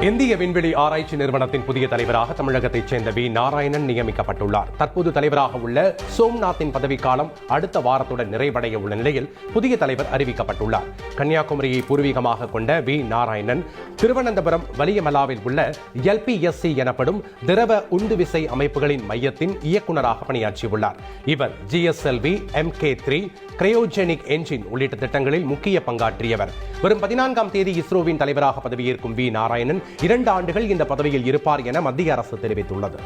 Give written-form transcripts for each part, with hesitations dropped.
இந்திய விண்வெளி ஆராய்ச்சி நிறுவனத்தின் புதிய தலைவராக தமிழகத்தைச் சேர்ந்த வி நாராயணன் நியமிக்கப்பட்டுள்ளார். தற்போது தலைவராக உள்ள சோம்நாத்தின் பதவிக்காலம் அடுத்த வாரத்துடன் நிறைவடைய உள்ள நிலையில் புதிய தலைவர் அறிவிக்கப்பட்டுள்ளார். கன்னியாகுமரியை பூர்வீகமாக கொண்ட வி நாராயணன் திருவனந்தபுரம் வலியமலாவில் உள்ள LPSC எனப்படும் திரவ உந்துவிசை அமைப்புகளின் மையத்தின் இயக்குநராக பணியாற்றியுள்ளார். இவர் GSLV, MK3, கிரையோஜெனிக் என்ஜின் உள்ளிட்ட திட்டங்களில் முக்கிய பங்காற்றியவர். வரும் 14ஆம் தேதி இஸ்ரோவின் தலைவராக பதவியேற்கும் வி நாராயணன் 2 ஆண்டுகள் இந்த பதவியில் இருப்பார் என மத்திய அரசு தெரிவித்துள்ளது.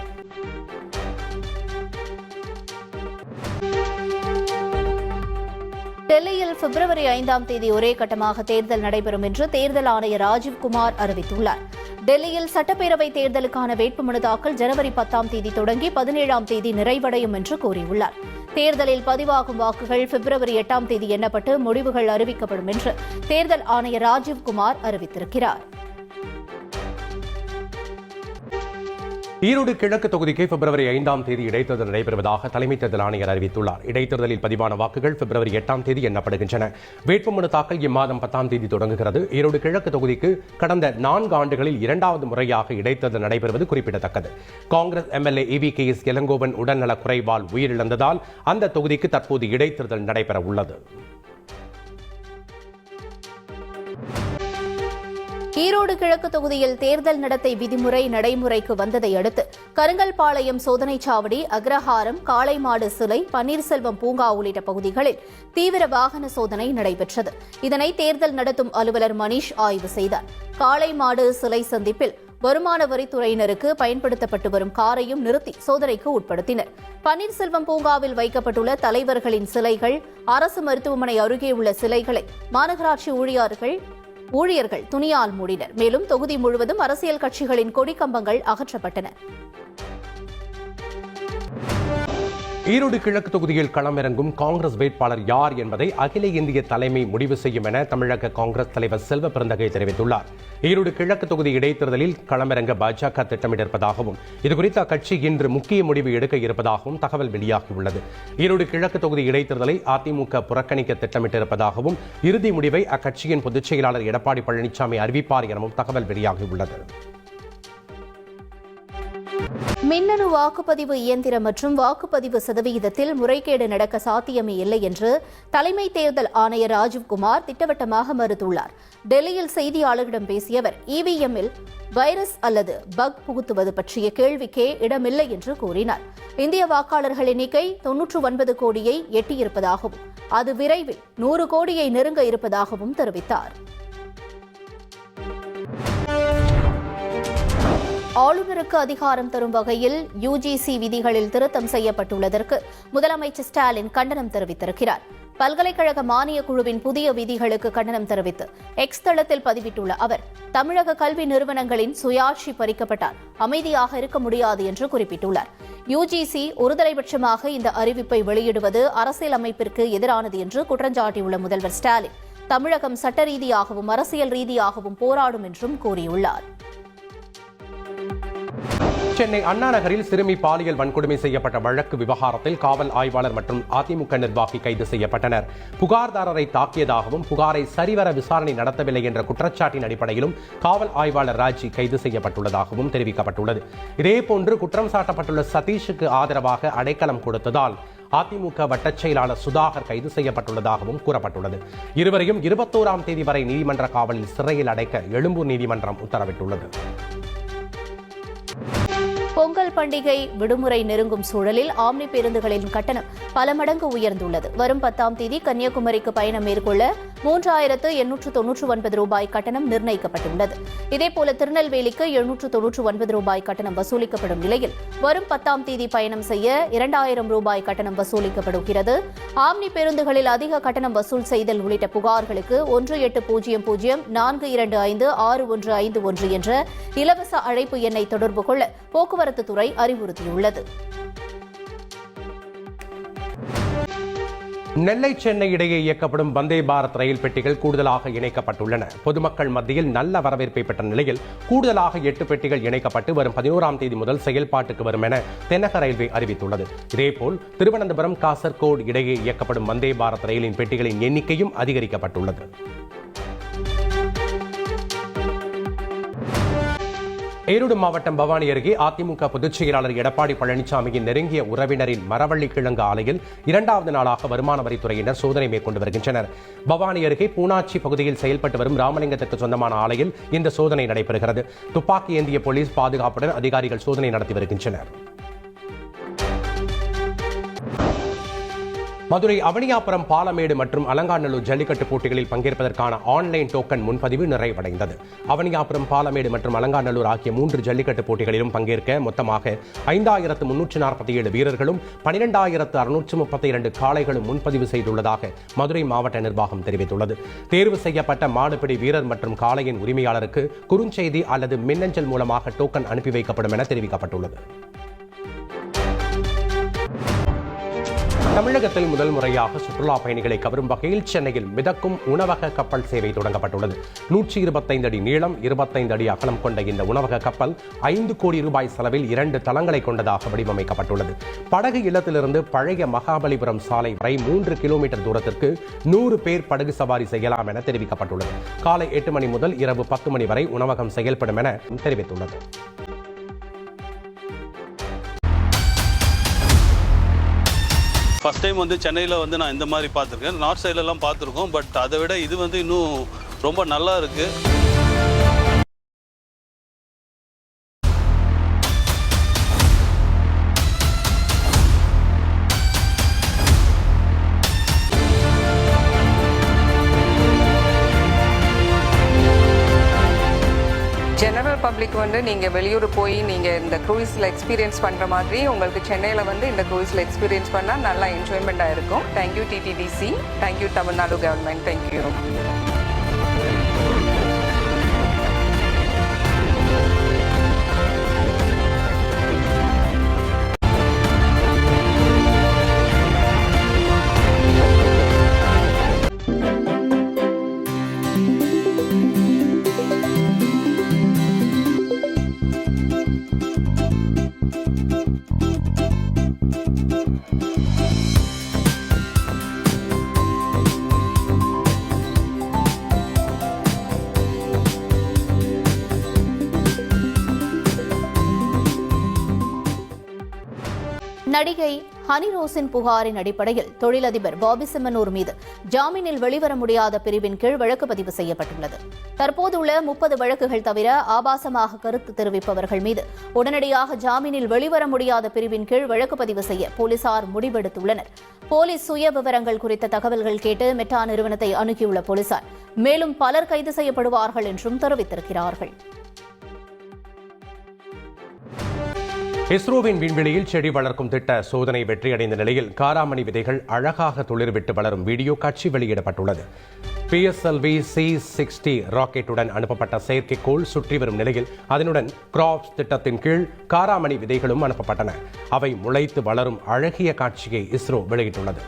டெல்லியில் பிப்ரவரி 5ஆம் தேதி ஒரே கட்டமாக தேர்தல் நடைபெறும் என்று தேர்தல் ஆணையர் ராஜீவ்குமார் அறிவித்துள்ளார். டெல்லியில் சட்டப்பேரவை தேர்தலுக்கான வேட்புமனு தாக்கல் ஜனவரி 10ஆம் தேதி தொடங்கி 17ஆம் தேதி நிறைவடையும் என்று கூறியுள்ளார். தேர்தலில் பதிவாகும் வாக்குகள் பிப்ரவரி 8ஆம் தேதி எண்ணப்பட்டு முடிவுகள் அறிவிக்கப்படும் என்று தேர்தல் ஆணையர் ராஜீவ்குமார் அறிவித்திருக்கிறார். ஈரோடு கிழக்கு தொகுதிக்கு பிப்ரவரி 5ஆம் தேதி இடைத்தேர்தல் நடைபெறுவதாக தலைமை தேர்தல் ஆணையர் அறிவித்துள்ளார். இடைத்தேர்தலில் பதிவான வாக்குகள் பிப்ரவரி 8ஆம் தேதி எண்ணப்படுகின்றன. வேட்புமனு தாக்கல் இம்மாதம் 10ஆம் தேதி தொடங்குகிறது. ஈரோடு கிழக்கு தொகுதிக்கு கடந்த 4 ஆண்டுகளில் 2வது முறையாக இடைத்தேர்தல் நடைபெறுவது குறிப்பிடத்தக்கது. காங்கிரஸ் MLA EVKS இளங்கோவன் உடல்நலக் குறைவால் உயிரிழந்ததால் அந்த தொகுதிக்கு தற்போது இடைத்தேர்தல் நடைபெற உள்ளது. ஈரோடு கிழக்கு தொகுதியில் தேர்தல் நடத்தை விதிமுறை நடைமுறைக்கு வந்ததை அடுத்து கருங்கல்பாளையம் சோதனைச் சாவடி, அக்ரஹாரம், காளைமாடு சிலை, பன்னீர்செல்வம் பூங்கா உள்ளிட்ட பகுதிகளில் தீவிர வாகன சோதனை நடைபெற்றது. இதனை தேர்தல் நடத்தும் அலுவலர் மணீஷ் ஆய்வு செய்தார். காளைமாடு சிலை சந்திப்பில் வருமான வரித்துறையினருக்கு பயன்படுத்தப்பட்டு வரும் காரையும் நிறுத்தி சோதனைக்கு உட்படுத்தினர். பன்னீர்செல்வம் பூங்காவில் வைக்கப்பட்டுள்ள தலைவர்களின் சிலைகள், அரசு மருத்துவமனை அருகே உள்ள சிலைகளை மாநகராட்சி ஊழியர்கள் துணியால் மூடினர். மேலும் தொகுதி முழுவதும் அரசியல் கட்சிகளின் கொடிக்கம்பங்கள் அகற்றப்பட்டன. ஈரோடு கிழக்கு தொகுதியில் களமிறங்கும் காங்கிரஸ் வேட்பாளர் யார் என்பதை அகில இந்திய தலைமை முடிவு செய்யும் என தமிழக காங்கிரஸ் தலைவர் செல்வ பெருந்தகை தெரிவித்துள்ளார். ஈரோடு கிழக்கு தொகுதி இடைத்தேர்தலில் களமிறங்க பாஜக திட்டமிட்டிருப்பதாகவும் இதுகுறித்து அக்கட்சி இன்று முக்கிய முடிவு எடுக்க இருப்பதாகவும் தகவல் வெளியாகியுள்ளது. ஈரோடு கிழக்கு தொகுதி இடைத்தேர்தலை அதிமுக புறக்கணிக்க திட்டமிட்டிருப்பதாகவும் இறுதி முடிவை அக்கட்சியின் பொதுச் செயலாளர் எடப்பாடி பழனிசாமி அறிவிப்பார் எனவும் தகவல் வெளியாகியுள்ளது. மின்னணு வாக்குப்பதிவு இயந்திரம் மற்றும் வாக்குப்பதிவு சதவிகிதத்தில் முறைகேடு நடக்க சாத்தியமே இல்லை என்று தலைமை தேர்தல் ஆணையர் ராஜீவ்குமார் திட்டவட்டமாக மறுத்துள்ளார். டெல்லியில் செய்தியாளர்களிடம் பேசிய அவர் EVM-இல் வைரஸ் அல்லது பக் புகுத்துவது பற்றிய கேள்விக்கே இடமில்லை என்று கூறினார். இந்திய வாக்காளர்கள் எண்ணிக்கை 99 கோடியை எட்டியிருப்பதாகவும் அது விரைவில் 100 கோடியை நெருங்க இருப்பதாகவும் தெரிவித்தார். ஆளுநருக்கு அதிகாரம் தரும் வகையில் UGC விதிகளில் திருத்தம் செய்யப்பட்டுள்ளதற்கு முதலமைச்சர் ஸ்டாலின் கண்டனம் தெரிவித்திருக்கிறார். பல்கலைக்கழக மானியக் குழுவின் புதிய விதிகளுக்கு கண்டனம் தெரிவித்து X தளத்தில் பதிவிட்டுள்ள அவர், தமிழக கல்வி நிறுவனங்களின் சுயாட்சி பறிக்கப்பட்டால் அமைதியாக இருக்க முடியாது என்று குறிப்பிட்டுள்ளார். UGC ஒருதலைபட்சமாக இந்த அறிவிப்பை வெளியிடுவது அரசியலமைப்பிற்கு எதிரானது என்று குற்றஞ்சாட்டியுள்ள முதல்வர் ஸ்டாலின், தமிழகம் சட்ட ரீதியாகவும் அரசியல் ரீதியாகவும் போராடும் என்றும் கூறியுள்ளார். சென்னை அண்ணா நகரில் சிறுமி பாலியல் வன்கொடுமை செய்யப்பட்ட வழக்கு விவகாரத்தில் காவல் ஆய்வாளர் மற்றும் அதிமுக நிர்வாகி கைது செய்யப்பட்டனர். புகார்தாரரை தாக்கியதாகவும் புகாரை சரிவர விசாரணை நடத்தவில்லை என்ற குற்றச்சாட்டின் அடிப்படையிலும் காவல் ஆய்வாளர் ராஜி கைது செய்யப்பட்டுள்ளதாகவும் தெரிவிக்கப்பட்டுள்ளது. இதேபோன்று குற்றம் சாட்டப்பட்டுள்ள சதீஷுக்கு ஆதரவாக அடைக்கலம் கொடுத்ததால் அதிமுக வட்டச் செயலாளர் சுதாகர் கைது செய்யப்பட்டுள்ளதாகவும் கூறப்பட்டுள்ளது. இருவரையும் 21ஆம் தேதி வரை நீதிமன்ற காவலில் சிறையில் அடைக்க எழும்பூர் நீதிமன்றம் உத்தரவிட்டுள்ளது. பொங்கல் பண்டிகை விடுமுறை நெருங்கும் சூழலில் ஆம்னி பேருந்துகளின் கட்டணம் பல மடங்கு உயர்ந்துள்ளது. வரும் 10ஆம் தேதி கன்னியாகுமரிக்கு பயணம் மேற்கொள்ள 3899 ரூபாய் கட்டணம் நிர்ணயிக்கப்பட்டுள்ளது. இதேபோல திருநெல்வேலிக்கு 799 ரூபாய் கட்டணம் வசூலிக்கப்படும் நிலையில் வரும் 10ஆம் தேதி பயணம் செய்ய 2000 ரூபாய் கட்டணம் வசூலிக்கப்படுகிறது. ஆம்னி பேருந்துகளில் அதிக கட்டணம் வசூல் செய்தல் உள்ளிட்ட புகார்களுக்கு 180042565151 என்ற இலவச அழைப்பு எண்ணை தொடர்பு கொள்ள போக்குவரத்து துறை அறிவுறுத்தியுள்ளது. நெல்லை சென்னை இடையே இயக்கப்படும் வந்தே பாரத் ரயில் பெட்டிகள் கூடுதலாக இணைக்கப்பட்டுள்ளன. பொதுமக்கள் மத்தியில் நல்ல வரவேற்பை பெற்ற நிலையில் கூடுதலாக 8 பெட்டிகள் இணைக்கப்பட்டு வரும் 11ஆம் தேதி முதல் செயல்பாட்டுக்கு வரும் என தென்னக ரயில்வே அறிவித்துள்ளது. இதேபோல் திருவனந்தபுரம் காசர்கோடு இடையே இயக்கப்படும் வந்தே பாரத் ரயிலின் பெட்டிகளின் எண்ணிக்கையும் அதிகரிக்கப்பட்டுள்ளது. ஈரோடு மாவட்டம் பவானி அருகே அதிமுக பொதுச் செயலாளர் எடப்பாடி பழனிசாமியின் நெருங்கிய உறவினரின் மரவள்ளி கிழங்கு ஆலையில் 2வது நாளாக வருமான வரித்துறையினர் சோதனை மேற்கொண்டு வருகின்றனர். பவானி அருகே பூனாச்சி பகுதியில் செயல்பட்டு வரும் ராமலிங்கத்திற்கு சொந்தமான ஆலையில் இந்த சோதனை நடைபெறுகிறது. துப்பாக்கி ஏந்திய போலீஸ் பாதுகாப்புடன் அதிகாரிகள் சோதனை நடத்தி வருகின்றனர். மதுரை அவனியாபுரம் பாலமேடு மற்றும் அலங்காநல்லூர் ஜல்லிக்கட்டு போட்டிகளில் பங்கேற்பதற்கான ஆன்லைன் டோக்கன் முன்பதிவு நிறைவடைந்தது. அவனியாபுரம், பாலமேடு மற்றும் அலங்காநல்லூர் ஆகிய 3 ஜல்லிக்கட்டு போட்டிகளிலும் பங்கேற்க மொத்தமாக 5347 வீரர்களும் 12632 காளைகளும் முன்பதிவு செய்துள்ளதாக மதுரை மாவட்ட நிர்வாகம் தெரிவித்துள்ளது. தேர்வு செய்யப்பட்ட மாடுபிடி வீரர் மற்றும் காளையின் உரிமையாளருக்கு குறுஞ்செய்தி அல்லது மின்னஞ்சல் மூலமாக டோக்கன் அனுப்பி வைக்கப்படும் என தெரிவிக்கப்பட்டுள்ளது. தமிழகத்தில் முதல் முறையாக சுற்றுலா பயணிகளை கவரும் வகையில் சென்னையில் மிதக்கும் உணவக கப்பல் சேவை தொடங்கப்பட்டுள்ளது. 125 அடி நீளம், 25 அடி அகலம் கொண்ட இந்த உணவக கப்பல் 5 கோடி ரூபாய் செலவில் 2 தளங்களை கொண்டதாக வடிவமைக்கப்பட்டுள்ளது. படகு இல்லத்திலிருந்து பழைய மகாபலிபுரம் சாலை வரை 3 கிலோமீட்டர் தூரத்திற்கு 100 பேர் படகு சவாரி செய்யலாம் என தெரிவிக்கப்பட்டுள்ளது. காலை 8 மணி முதல் இரவு 10 மணி வரை உணவகம் செயல்படும் என தெரிவித்துள்ளது. ஃபஸ்ட் டைம் சென்னையில் நான் இந்த மாதிரி பார்த்துருக்கேன். நார்த் சைட்லலாம் பார்த்துருக்கோம். பட் அதை விட இது இன்னும் ரொம்ப நல்லா இருக்குது. ஜெனரல் பப்ளிக் நீங்கள் வெளியூர் போய் நீங்கள் இந்த க்ரூயிஸில் எக்ஸ்பீரியன்ஸ் பண்ணுற மாதிரி உங்களுக்கு சென்னையில் இந்த க்ரூயிஸில் எக்ஸ்பீரியன்ஸ் பண்ணால் நல்லா என்ஜாய்மெண்ட்டாக இருக்கும். Thank you DTDC, thank you Tamil Nadu government, thank you. நடிகை ஹனி ரோஸின் புகாரின் அடிப்படையில் தொழிலதிபர் பாபி சிம்மனூர் மீது ஜாமீனில் வெளிவர முடியாத பிரிவின் கீழ் வழக்கு பதிவு செய்யப்பட்டுள்ளது. தற்போதுள்ள 30 வழக்குகள் தவிர ஆபாசமாக கருத்து தெரிவிப்பவர்கள் மீது உடனடியாக ஜாமீனில் வெளிவர முடியாத பிரிவின் கீழ் வழக்கு பதிவு செய்ய போலீசார் முடிவெடுத்துள்ளனர். போலீஸ் சுய விவரங்கள் குறித்த தகவல்கள் கேட்டு மெட்டா நிறுவனத்தை அணுகியுள்ள போலீசார் மேலும் பலர் கைது செய்யப்படுவார்கள் என்றும் தெரிவித்திருக்கிறார்கள். இஸ்ரோவின் விண்வெளியில் செடி வளர்க்கும் திட்ட சோதனை வெற்றியடைந்த நிலையில் காராமணி விதைகள் அழகாக துளிர்விட்டு வளரும் வீடியோ காட்சி வெளியிடப்பட்டுள்ளது. PSLV C-60 ராக்கெட்டுடன் அனுப்பப்பட்ட செயற்கைக்கோள் சுற்றி வரும் நிலையில் அதனுடன் கிராப்ஸ் திட்டத்தின் கீழ் காராமணி விதைகளும் அனுப்பப்பட்டன. அவை முளைத்து வளரும் அழகிய காட்சியை இஸ்ரோ வெளியிட்டுள்ளது.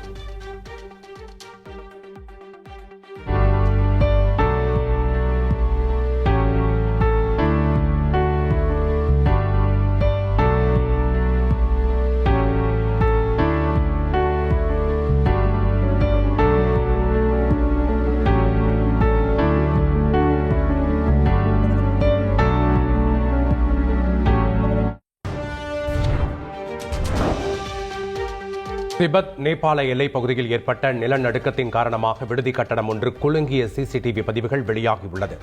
திபெத் நேபாள எல்லைப் பகுதியில் ஏற்பட்ட நிலநடுக்கத்தின் காரணமாக விடுதி கட்டடம் ஒன்று குலுங்கிய CCTV பதிவுகள் வெளியாகியுள்ளது.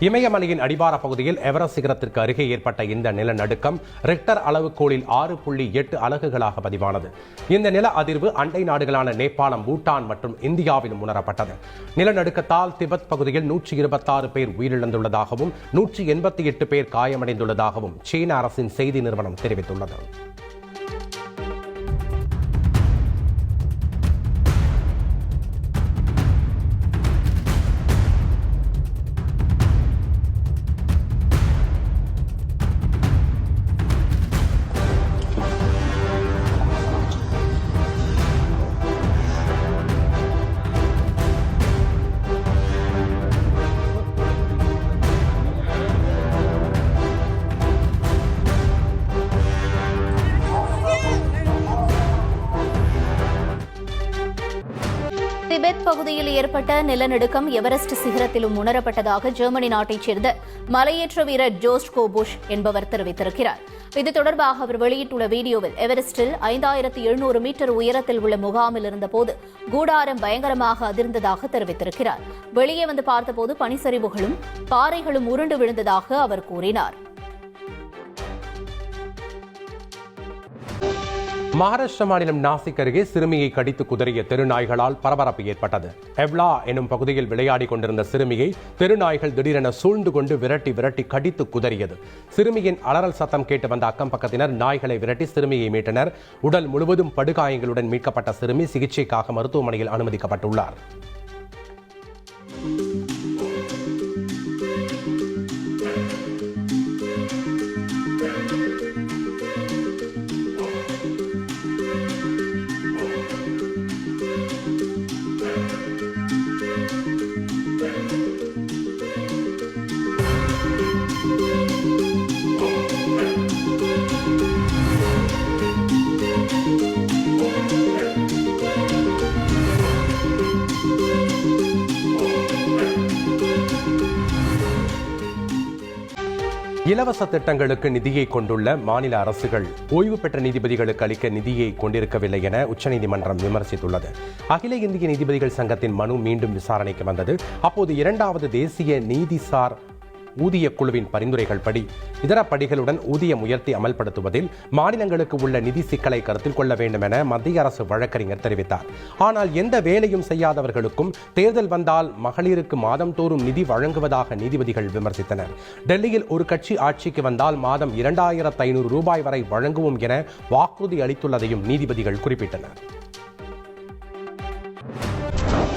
இமயமலையின் அடிவார பகுதியில் எவரெஸ்ட் சிகரத்திற்கு அருகே ஏற்பட்ட இந்த நிலநடுக்கம் ரிக்டர் அளவுகோலில் 6.8 அலகுகளாக பதிவானது. இந்த நில அதிர்வு அண்டை நாடுகளான நேபாளம், பூட்டான் மற்றும் இந்தியாவிலும் உணரப்பட்டது. நிலநடுக்கத்தால் திபெத் பகுதியில் 126 பேர் உயிரிழந்துள்ளதாகவும் 188 பேர் காயமடைந்துள்ளதாகவும் சீன அரசின் செய்தி நிறுவனம் தெரிவித்துள்ளது. திபெத் பகுதியில் ஏற்பட்ட நிலநடுக்கம் எவரெஸ்ட் சிகரத்திலும் உணரப்பட்டதாக ஜெர்மனி நாட்டைச் சேர்ந்த மலையேற்ற வீரர் ஜோஸ்ட் கோபுஷ் என்பவர் தெரிவித்திருக்கிறார். இது தொடர்பாக அவர் வெளியிட்டுள்ள வீடியோவில் எவரெஸ்டில் 5700 மீட்டர் உயரத்தில் உள்ள முகாமில் இருந்தபோது கூடாரம் பயங்கரமாக அதிர்ந்ததாக தெரிவித்திருக்கிறார். வெளியே வந்து பார்த்தபோது பனிச்சரிவுகளும் பாறைகளும் உருண்டு விழுந்ததாக அவர் கூறினார். மகாராஷ்டிர மாநிலம் நாசிக் அருகே சிறுமியை கடித்து குதறிய தெருநாய்களால் பரபரப்பு ஏற்பட்டது. எவ்லா எனும் பகுதியில் விளையாடிக் கொண்டிருந்த சிறுமியை தெருநாய்கள் திடீரென சூழ்ந்து கொண்டு விரட்டி கடித்து குதறியது. சிறுமியின் அலறல் சத்தம் கேட்டு வந்த அக்கம் பக்கத்தினர் நாய்களை விரட்டி சிறுமியை மீட்டனர். உடல் முழுவதும் படுகாயங்களுடன் மீட்கப்பட்ட சிறுமி சிகிச்சைக்காக மருத்துவமனையில் அனுமதிக்கப்பட்டுள்ளார். இலவச திட்டங்களுக்கு நிதியை கொண்டுள்ள மாநில அரசுகள் ஓய்வு பெற்ற நீதிபதிகளுக்கு அளிக்க நிதியை கொண்டிருக்கவில்லை என உச்சநீதிமன்றம் விமர்சித்துள்ளது. அகில இந்திய நீதிபதிகள் சங்கத்தின் மனு மீண்டும் விசாரணைக்கு வந்தது. அப்போது இரண்டாவது தேசிய நீதிசார் ஊதிய குழுவின் பரிந்துரைகள் படி இதர படிகளுடன் ஊதியம் உயர்த்தி அமல்படுத்துவதில் மாநிலங்களுக்கு உள்ள நிதி சிக்கலை கருத்தில் கொள்ள வேண்டும் என மத்திய அரசு வழக்கறிஞர் தெரிவித்தார். ஆனால் எந்த வேலையும் செய்யாதவர்களுக்கும் தேர்தல் வந்தால் மகளிருக்கு மாதம்தோறும் நிதி வழங்குவதாக நீதிபதிகள் விமர்சித்தனர். டெல்லியில் ஒரு கட்சி ஆட்சிக்கு வந்தால் மாதம் 2500 ரூபாய் வரை வழங்குவோம் என வாக்குறுதி அளித்துள்ளதையும் நீதிபதிகள் குறிப்பிட்டனர்.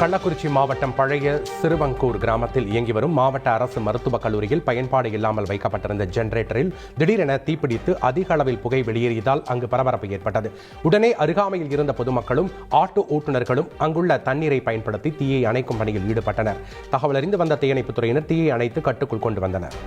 கள்ளக்குறிச்சி மாவட்டம் பழைய சிறுவங்கூர் கிராமத்தில் இயங்கி வரும் மாவட்ட அரசு மருத்துவக் கல்லூரியில் பயன்பாடு இல்லாமல் வைக்கப்பட்டிருந்த ஜெனரேட்டரில் திடீரென தீப்பிடித்து அதிக அளவில் புகை வெளியேறியதால் அங்கு பரபரப்பு ஏற்பட்டது. உடனே அருகாமையில் இருந்த பொதுமக்களும் ஆட்டோ ஓட்டுநர்களும் அங்குள்ள தண்ணீரை பயன்படுத்தி தீயை அணைக்கும் பணியில் ஈடுபட்டனர். தகவல் அறிந்து வந்த தீயணைப்புத் துறையினர் தீயை அணைத்து கட்டுக்குள் கொண்டு வந்தனர்.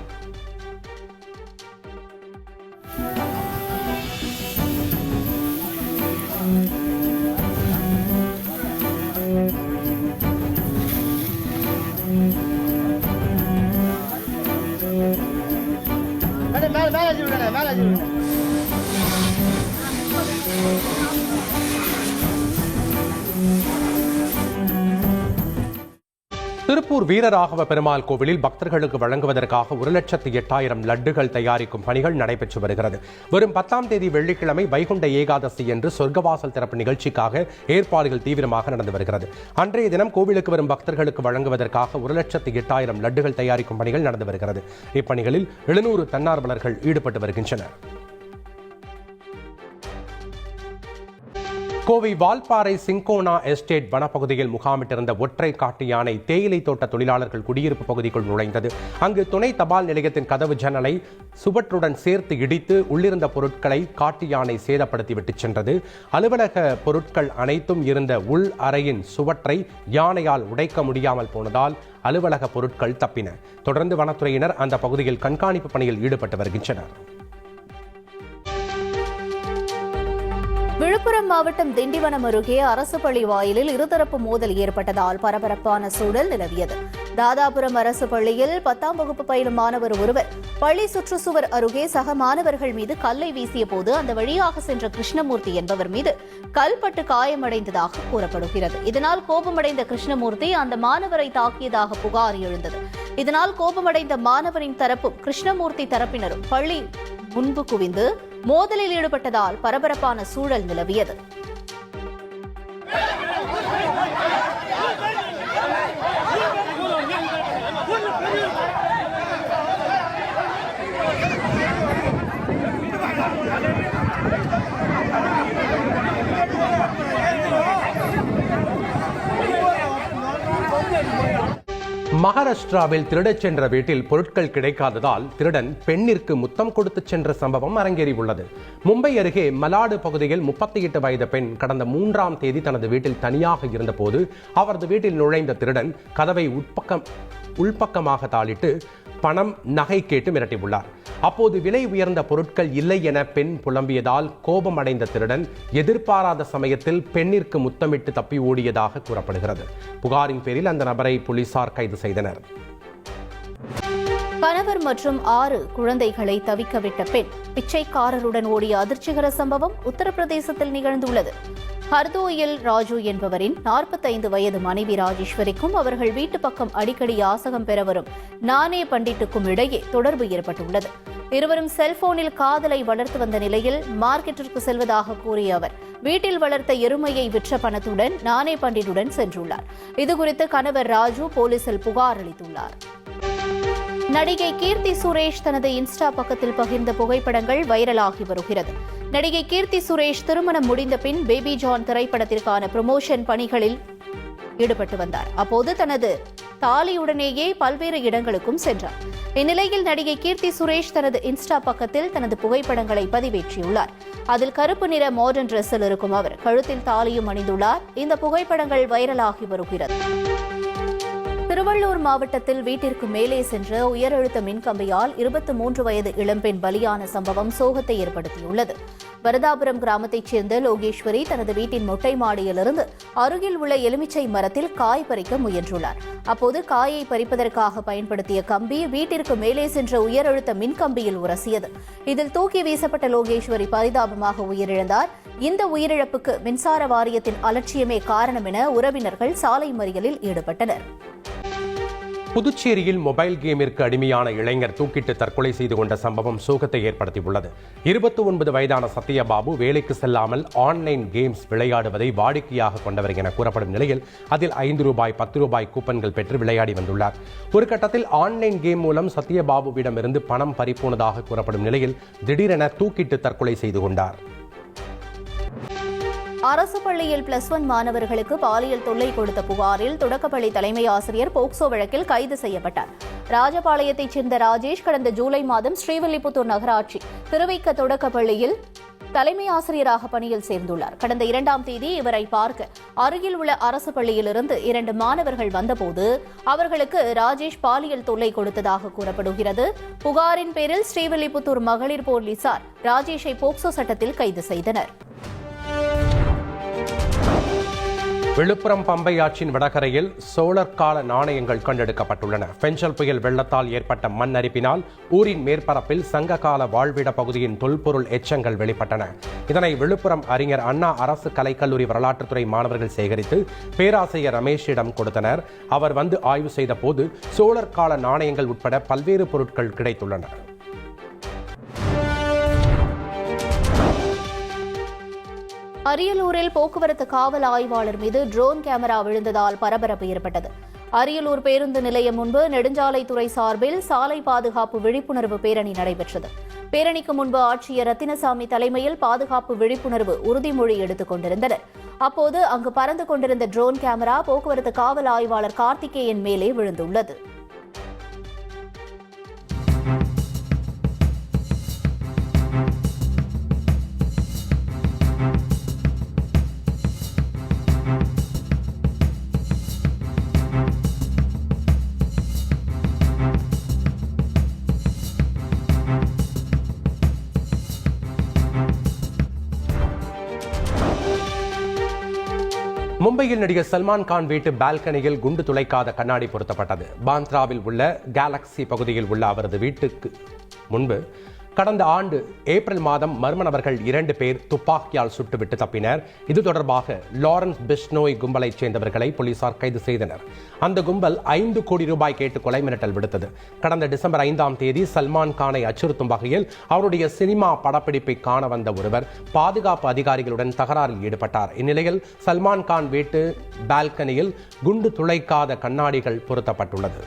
திருப்பூர் வீரராகவ பெருமாள் கோவிலில் பக்தர்களுக்கு வழங்குவதற்காக 1,08,000 லட்டுகள் தயாரிக்கும் பணிகள் நடைபெற்று வருகிறது. வரும் 10ஆம் தேதி வெள்ளிக்கிழமை வைகுண்ட ஏகாதசி என்று சொர்க்கவாசல் திறப்பு நிகழ்ச்சிக்காக ஏற்பாடுகள் தீவிரமாக நடந்து வருகிறது. அன்றைய தினம் கோவிலுக்கு வரும் பக்தர்களுக்கு வழங்குவதற்காக 1,08,000 லட்டுகள் தயாரிக்கும் பணிகள் நடந்து வருகிறது. இப்பணிகளில் 700 தன்னார்வலர்கள் ஈடுபட்டு வருகின்றனர். கோவை வால்பாறை சிங்கோனா எஸ்டேட் வனப்பகுதியில் முகாமிட்டிருந்த ஒற்றை காட்டு யானை தேயிலை தோட்ட தொழிலாளர்கள் குடியிருப்பு பகுதிக்குள் நுழைந்தது. அங்கு துணை தபால் நிலையத்தின் கதவு ஜன்னலை சுவற்றுடன் சேர்த்து இடித்து உள்ளிருந்த பொருட்களை காட்டு யானை சேதப்படுத்திவிட்டு சென்றது. அலுவலக பொருட்கள் அனைத்தும் இருந்த உள் அறையின் சுவற்றை யானையால் உடைக்க முடியாமல் போனதால் அலுவலக பொருட்கள் தப்பின. தொடர்ந்து வனத்துறையினர் அந்த பகுதியில் கண்காணிப்பு பணியில் ஈடுபட்டு வருகின்றனர். விழுப்புரம் மாவட்டம் திண்டிவனம் அருகே அரசு பள்ளி வாயிலில் இருதரப்பு மோதல் ஏற்பட்டதால் பரபரப்பான சூழல் நிலவியது. தாதாபுரம் அரசு பள்ளியில் 10ஆம் வகுப்பு பயிலும் மாணவர் ஒருவர் பள்ளி சுற்றுச்சுவர் அருகே சக மாணவர்கள் மீது கல்லை வீசிய போது அந்த வழியாக சென்ற கிருஷ்ணமூர்த்தி என்பவர் மீது கல்பட்டு காயமடைந்ததாக கூறப்படுகிறது. இதனால் கோபமடைந்த கிருஷ்ணமூர்த்தி அந்த மாணவரை தாக்கியதாக புகார் எழுந்தது. இதனால் கோபமடைந்த மாணவரின் தரப்பும் கிருஷ்ணமூர்த்தி தரப்பினரும் பள்ளி முன்பு குவிந்து மோதலில் ஈடுபட்டதால் பரபரப்பான சூழல் நிலவியது. மகாராஷ்டிராவில் திருடச் சென்ற வீட்டில் பொருட்கள் கிடைக்காததால் திருடன் பெண்ணிற்கு முத்தம் கொடுத்து சென்ற சம்பவம் அரங்கேறியுள்ளது. மும்பை அருகே மலாடு பகுதியில் 38 வயது பெண் கடந்த 3ஆம் தேதி தனது வீட்டில் தனியாக இருந்தபோது அவரது வீட்டில் நுழைந்த திருடன் கதவை உள்பக்கமாக தாளிட்டு பணம் நகை கேட்டு மிரட்டியுள்ளார். அப்போது விலை உயர்ந்த பொருட்கள் இல்லை என பெண் புலம்பியதால் கோபமடைந்த திருடன் எதிர்பாராத சமயத்தில் பெண்ணிற்கு முத்தமிட்டு தப்பி ஓடியதாக கூறப்படுகிறது. புகாரின் பேரில் அந்த நபரை போலீசார் கைது செய்தனர். கணவர் மற்றும் 6 குழந்தைகளை தவிக்கவிட்ட பெண் பிச்சைக்காரருடன் ஓடிய அதிர்ச்சிகர சம்பவம் உத்தரப்பிரதேசத்தில் நிகழ்ந்துள்ளது. ஹர்தோயில் ராஜு என்பவரின் 45 வயது மனைவி ராஜேஸ்வரிக்கும் அவர்கள் வீட்டு பக்கம் அடிக்கடி யாசகம் பெற வரும் நானே பண்டிட்டுக்கும் இடையே தொடர்பு ஏற்பட்டுள்ளது. இருவரும் செல்போனில் காதலை வளர்த்து வந்த நிலையில் மார்க்கெட்டிற்கு செல்வதாக கூறிய அவர் வீட்டில் வளர்த்த எருமையை விற்ற பணத்துடன் நானே பண்டிட்டுடன் சென்றுள்ளார். இதுகுறித்து கணவர் ராஜு போலீசில் புகார் அளித்துள்ளார். நடிகை கீர்த்தி சுரேஷ் தனது இன்ஸ்டா பக்கத்தில் பகிர்ந்த புகைப்படங்கள் வைரலாகி வருகிறது. நடிகை கீர்த்தி சுரேஷ் திருமணம் முடிந்த பின் பேபி ஜான் திரைப்படத்திற்கான ப்ரமோஷன் பணிகளில் ஈடுபட்டு வந்தார். அப்போது தனது தாலியுடனேயே பல்வேறு இடங்களுக்கும் சென்றார். இந்நிலையில் நடிகை கீர்த்தி சுரேஷ் தனது இன்ஸ்டா பக்கத்தில் தனது புகைப்படங்களை பதிவேற்றியுள்ளார். அதில் கருப்பு நிற மாடர்ன் டிரெஸ்ஸில் இருக்கும் அவர் கழுத்தில் தாலியும் அணிந்துள்ளார். இந்த புகைப்படங்கள் வைரலாகி வருகிறது. திருவள்ளூர் மாவட்டத்தில் வீட்டிற்கு மேலே சென்ற உயரழுத்த மின்கம்பியால் 23 வயது இளம்பெண் பலியான சம்பவம் சோகத்தை ஏற்படுத்தியுள்ளது. வரதாபுரம் கிராமத்தைச் சேர்ந்த லோகேஸ்வரி தனது வீட்டின் மொட்டை மாடியிலிருந்து அருகில் உள்ள எலுமிச்சை மரத்தில் காய் பறிக்க முயன்றுள்ளார். அப்போது காயை பறிப்பதற்காக பயன்படுத்திய கம்பி வீட்டிற்கு மேலே சென்ற உயரழுத்த மின்கம்பியில் உரசியது. இதில் தூக்கி வீசப்பட்ட லோகேஸ்வரி பரிதாபமாக உயிரிழந்தார். இந்த உயிரிழப்புக்கு மின்சார வாரியத்தின் அலட்சியமே காரணம் என உறவினர்கள் சாலை மறியலில் ஈடுபட்டனர். புதுச்சேரியில் மொபைல் கேமிற்கு அடிமையான இளைஞர் தூக்கிட்டு தற்கொலை செய்து கொண்ட சம்பவம் சோகத்தை ஏற்படுத்தியுள்ளது. 29 வயதான சத்யபாபு வேலைக்கு செல்லாமல் ஆன்லைன் கேம்ஸ் விளையாடுவதை வாடிக்கையாக கொண்டவர் என கூறப்படும் நிலையில் அதில் 5 ரூபாய் 10 ரூபாய் கூப்பன்கள் பெற்று விளையாடி வந்துள்ளார். ஒரு கட்டத்தில் ஆன்லைன் கேம் மூலம் சத்யபாபுவிடமிருந்து பணம் பறிப்போனதாக கூறப்படும் நிலையில் திடீரென தூக்கிட்டு தற்கொலை செய்து கொண்டார். அரசு பள்ளியில் +1 மாணவர்களுக்கு பாலியல் தொல்லை கொடுத்த புகாரில் தொடக்கப்பள்ளி தலைமை ஆசிரியர் போக்சோ வழக்கில் கைது செய்யப்பட்டார். ராஜபாளையத்தைச் சேர்ந்த ராஜேஷ் கடந்த ஜூலை மாதம் ஸ்ரீவில்லிபுத்தூர் நகராட்சி திருவிக்க தொடக்கப்பள்ளியில் தலைமை ஆசிரியராக பணியில் சேர்ந்துள்ளார். கடந்த 2ஆம் தேதி இவரை பார்க்க அருகில் உள்ள அரசு பள்ளியிலிருந்து 2 மாணவர்கள் வந்தபோது அவர்களுக்கு ராஜேஷ் பாலியல் தொல்லை கொடுத்ததாக கூறப்படுகிறது. புகாரின் பேரில் ஸ்ரீவில்லிபுத்தூர் மகளிர் போலீசார் ராஜேஷை போக்சோ சட்டத்தில் கைது செய்தனர். விழுப்புரம் பம்பை ஆற்றின் வடகரையில் சோழர் கால நாணயங்கள் கண்டெடுக்கப்பட்டுள்ளன. பெஞ்சல் புயல் வெள்ளத்தால் ஏற்பட்ட மண் அரிப்பினால் ஊரின் மேற்பரப்பில் சங்ககால வாழ்விட பகுதியின் தொல்பொருள் எச்சங்கள் வெளிப்பட்டன. இதனை விழுப்புரம் அறிஞர் அண்ணா அரசு கலைக்கல்லூரி வரலாற்றுத்துறை மாணவர்கள் சேகரித்து பேராசிரியர் ரமேஷிடம் கொடுத்தனர். அவர் வந்து ஆய்வு செய்த போது சோழர் கால நாணயங்கள் உட்பட பல்வேறு பொருட்கள் கிடைத்துள்ளன. அரியலூரில் போக்குவரத்து காவல் ஆய்வாளர் மீது ட்ரோன் கேமரா விழுந்ததால் பரபரப்பு ஏற்பட்டது. அரியலூர் பேருந்து நிலையம் முன்பு நெடுஞ்சாலைத்துறை சார்பில் சாலை பாதுகாப்பு விழிப்புணர்வு பேரணி நடைபெற்றது. பேரணிக்கு முன்பு ஆட்சியர் ரத்தினசாமி தலைமையில் பாதுகாப்பு விழிப்புணர்வு உறுதிமொழி எடுத்துக் கொண்டிருந்தனர். அப்போது அங்கு பறந்து கொண்டிருந்த ட்ரோன் கேமரா போக்குவரத்து காவல் ஆய்வாளர் கார்த்திகேயன் மேலே விழுந்துள்ளது. மும்பையில் நடிகர் சல்மான் கான் வீட்டு பால்கனியில் குண்டு துளைக்காத கண்ணாடி பொருத்தப்பட்டது. பாந்த்ராவில் உள்ள கேலக்சி பகுதியில் உள்ள அவரது வீட்டுக்கு முன்பு கடந்த ஆண்டு ஏப்ரல் மாதம் மர்ம நபர்கள் 2 பேர் துப்பாக்கியால் சுட்டுவிட்டு தப்பினர். இது தொடர்பாக லாரன்ஸ் பிஷ்னோய் கும்பலைச் சேர்ந்தவர்களை போலீசார் கைது செய்தனர். அந்த கும்பல் 5 கோடி ரூபாய் கேட்டு கொலை மிரட்டல் விடுத்தது. கடந்த டிசம்பர் 5ஆம் தேதி சல்மான் கானை அச்சுறுத்தும் வகையில் அவருடைய சினிமா படப்பிடிப்பை காண வந்த ஒருவர் பாதுகாப்பு அதிகாரிகளுடன் தகராறில் ஈடுபட்டார். இந்நிலையில் சல்மான் கான் வீட்டு பால்கனியில் குண்டு துளைக்காத கண்ணாடிகள் பொருத்தப்பட்டுள்ளது.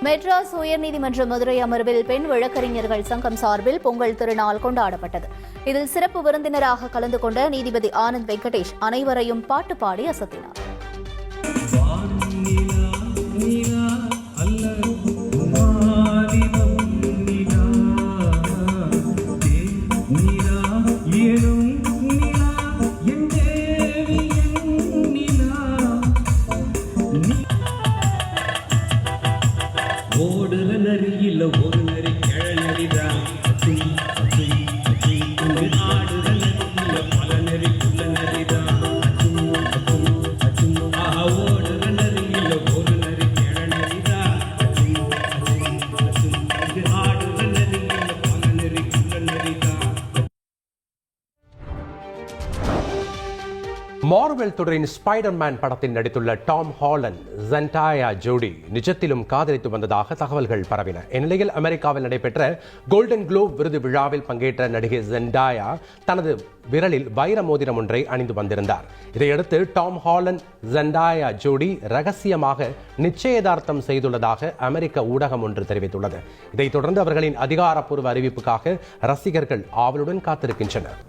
மெட்ராஸ் உயர்நீதிமன்ற மதுரை அமர்வில் பெண் வழக்கறிஞர்கள் சங்கம் சார்பில் பொங்கல் திருநாள் கொண்டாடப்பட்டது. இதில் சிறப்பு விருந்தினராக கலந்து கொண்ட நீதிபதி ஆனந்த் வெங்கடேஷ் அனைவரையும் பாட்டு பாடி அசத்தினார். ஓடுற நரியில ஒரு நரி கிழநரிதான் ஆடுற நரியில பல நரி புள்ள நரிதான் ஓடுற நரியில ஒரு நரி கிழநரிதான் ஆடுற நரியில பல நரி புள்ள நரிதான். மார்வெல் தொடரின் ஸ்பைடர்மேன் படத்தில் நடித்துள்ள டாம் ஹாலண்ட் ஜெண்டாயா ஜோடி நிஜத்திலும் காதலித்து வந்ததாக தகவல்கள் பரவின. இந்நிலையில் அமெரிக்காவில் நடைபெற்ற கோல்டன் குளோப் விருது விழாவில் பங்கேற்ற நடிகை ஜெண்டாயா தனது விரலில் வைர மோதிரம் ஒன்றை அணிந்து வந்திருந்தார். இதையடுத்து டாம் ஹாலண்ட் ஜெண்டாயா ஜோடி ரகசியமாக நிச்சயதார்த்தம் செய்துள்ளதாக அமெரிக்க ஊடகம் ஒன்று தெரிவித்துள்ளது. இதைத் தொடர்ந்து அவர்களின் அதிகாரப்பூர்வ அறிவிப்புக்காக ரசிகர்கள் ஆவலுடன் காத்திருக்கின்றனர்.